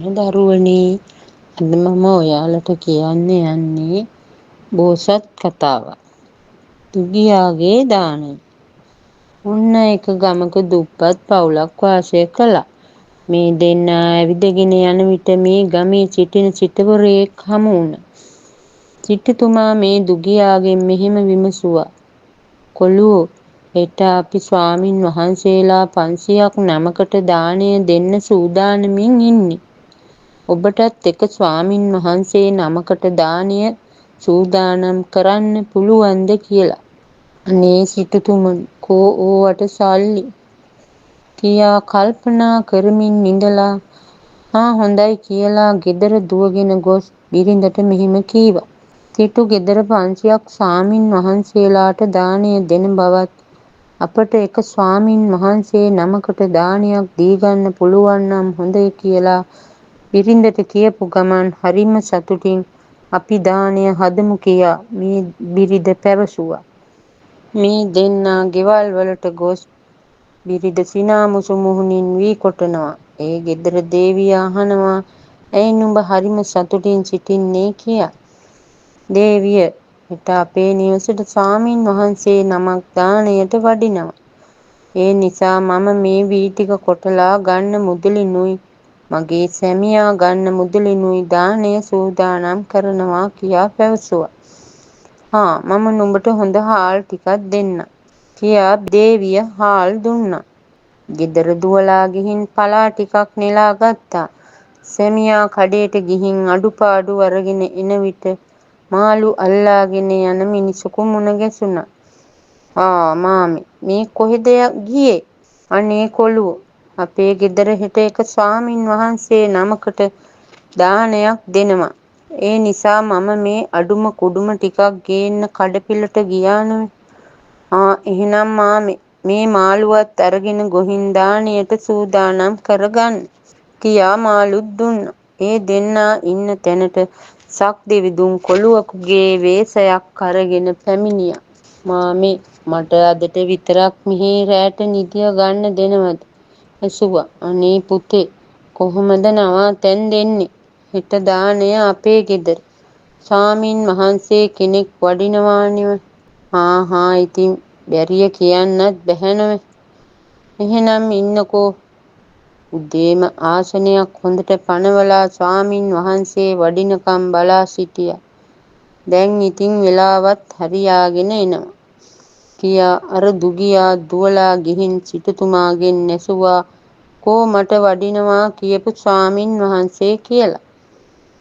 දරුවනේ අද මම ඔයාලට කියන්න යන්නේ බෝසත් කතාවක්. දුගියාගේ දානය. ඔන්න එක ගමක දුප්පත් පවුලක් වාසය කළා. මේ දෙන්නා ඇවිදගෙන යන විට මේ ගමේ සිටින සිටුවරයෙක් හමු වුණා. සිටුතුමා මේ දුගියාගෙන් මෙහෙම විමසුවා. කොළුවෝ, හෙට අපි ස්වාමින් වහන්සේලා 500ක් නමකට දාණය දෙන්න සූදානමින් ඉන්නේ. ඔබටත් එක ස්වාමින් වහන්සේ නමකට දාණය සූදානම් කරන්න පුළුවන්ද කියලා. අනේ සිටුතුමනි, කෝ ඕවට සල්ලි කියා කල්පනා කරමින් ඉඳලා හොඳයි කියලා ගෙදර දුවගෙන ගොස් බිරිඳට මෙහෙම කීවා. සිටු ගෙදර 500ක් ස්වාමින් වහන්සේලාට දාණය දෙන බවත් අපට එක ස්වාමින් වහන්සේ නමකට දානයක් දීගන්න පුළුවන් නම් හොඳයි කියලා බිරිඳට කියපු ගමන් හරිම සතුටින් අපි දාණය හදමු කියා මේ බිරිඳ පැවසුවා. මේ දෙන්නා ගෙවල් වලට ගොස් බිරිඳ සිනාමුසු මුහුණින් වී කොටනවා. ඒ ගෙදර දේවිය අහනවා, ඇයි නුඹ හරිම සතුටින් සිටින්නේ කියා. දේවිය, හෙට අපේ නිවසට ස්වාමින් වහන්සේ නමක් දාණයට වඩිනවා. ඒ නිසා මම මේ වී ටික කොටලා ගන්න මුදලිනුයි මගේ සැමියා ගන්න මුදලිනුයි දාණය සූදානම් කරනවා කියා පැවසුවා. මම නුඹට හොඳ හාල් ටිකක් දෙන්නම් කියා දේවිය හාල් දුන්නා. ගෙදර දුවලා ගිහින් පලා ටිකක් නෙලා ගත්තා. සැමියා කඩේට ගිහින් අඩුපාඩු අරගෙන එන විට මාළු අල්ලාගෙන යන මිනිසෙකු මුණ ගැසුණා. මාමේ, මේ කොහෙද ගියේ? අනේ කොළුවෝ, අපේ ගෙදර හෙට එක ස්වාමින් වහන්සේ නමකට දානයක් දෙනවා. ඒ නිසා මම මේ අඩුම කුඩුම ටිකක් ගේන්න කඩපිලට ගියා නෙවෙයි. එහෙනම් මාමේ, මේ මාළුවත් අරගෙන ගොහින් දාණයට සූදානම් කරගන්න කියා මාළුත් දුන්නා. ඒ දෙන්නා ඉන්න තැනට සක්දෙවිඳුන් කොළුවෙකුගේ වේශයක් අරගෙන පැමිණියා. මාමේ, මට අදට විතරක් මෙහි රෑට නිදිය ගන්න දෙනවද? ඇසුවා. අනේ පුතේ, කොහොමද නවාතැන් දෙන්නේ? හෙට දාණය අපේ ගෙදර ස්වාමින් වහන්සේ කෙනෙක් වඩිනවා නෙව. ඉතින් බැරිය කියන්නත් බැහැ නෙව. එහෙනම් ඉන්නකෝ. උදේම ආසනයක් හොඳට පනවලා ස්වාමින් වහන්සේ වඩිනකම් බලා සිටියා. දැන් ඉතින් වෙලාවත් හරියාගෙන එනවා කියා අර දුගියා දුවලා ගිහින් සිටුතුමාගෙන් ඇසුවා, කෝ මට වඩිනවා කියපු ස්වාමින් වහන්සේ කියලා.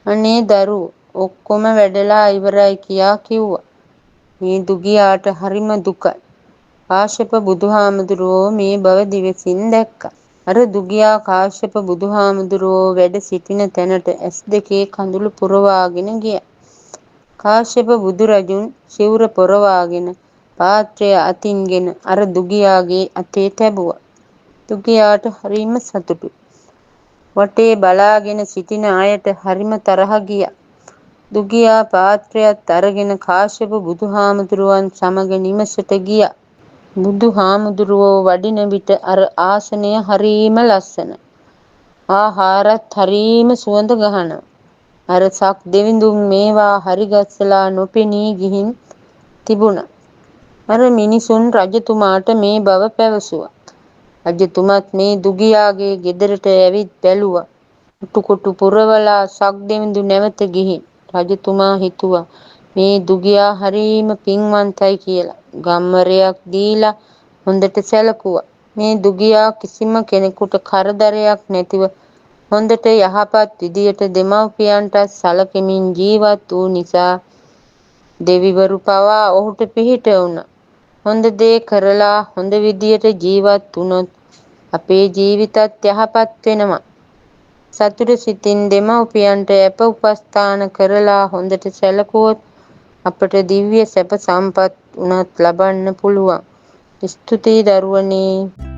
අනේ දරුවෝ, ඔක්කොම වැඩලා ඉවරයි කියා කිව්වා. මේ දුගියාට හරිම දුකයි. කාශ්‍යප බුදුහාමුදුරුවෝ මේ බව දිවසින් දැක්කා. අර දුගියා කාශ්‍යප බුදුහාමුදුරුවෝ වැඩ සිටින තැනට ඇස් දෙකේ කඳුළු පුරවාගෙන ගියා. කාශ්‍යප බුදුරජුන් සිවුර පොරවාගෙන පාත්‍රය අතින්ගෙන අර දුගියාගේ අතේ තැබුවා. දුගියාට හරිම සතුටුයි. වටේ බලාගෙන සිටින අයට හරිම තරහ ගියා. දුගියා පාත්‍රයත් අරගෙන කාශ්‍යප බුදුහාමුදුරුවන් සමග නිවසට ගියා. බුදුහාමුදුරුවෝ වඩින විට අර ආසනය හරීම ලස්සනයි. ආහාරත් හරීම සුවඳ ගහනවා. අර සක්දෙවිඳුන් මේවා හරිගස්සලා නොපෙනී ගිහින් තිබුණා. අර මිනිසුන් රජතුමාට මේ බව පැවසුවා. රජතුමත් මේ දුගියාගේ ගෙදරට ඇවිත් බැලුවා. කොටු පුරවලා සක්දෙවිඳු නැවත ගිහින් රජතුමා හිතුවා මේ දුගියා හරීම පින්වන්තයි කියලා. ගම්වරයක් දීලා හොඳට සැලකුවා. මේ දුගියා කිසිම කෙනෙකුට කරදරයක් නැතිව හොඳට යහපත් විදියට දෙමව්පියන්ට සලකමින් ජීවත් වූ නිසා දෙවිවරු පවා ඔහුට පිහිට වුණා. හොඳ දේ කරලා හොඳ විදියට ජීවත් වුණොත් අපේ ජීවිතත් යහපත් වෙනවා. සතුට සිතින් දෙමව්පියන්ට අප උපස්ථාන කරලා හොඳට සැලකුවොත් අපට දිව්‍ය සැප සම්පත් උනත් ලබන්න පුළුවන්. ස්තුතියි දරුවනේ.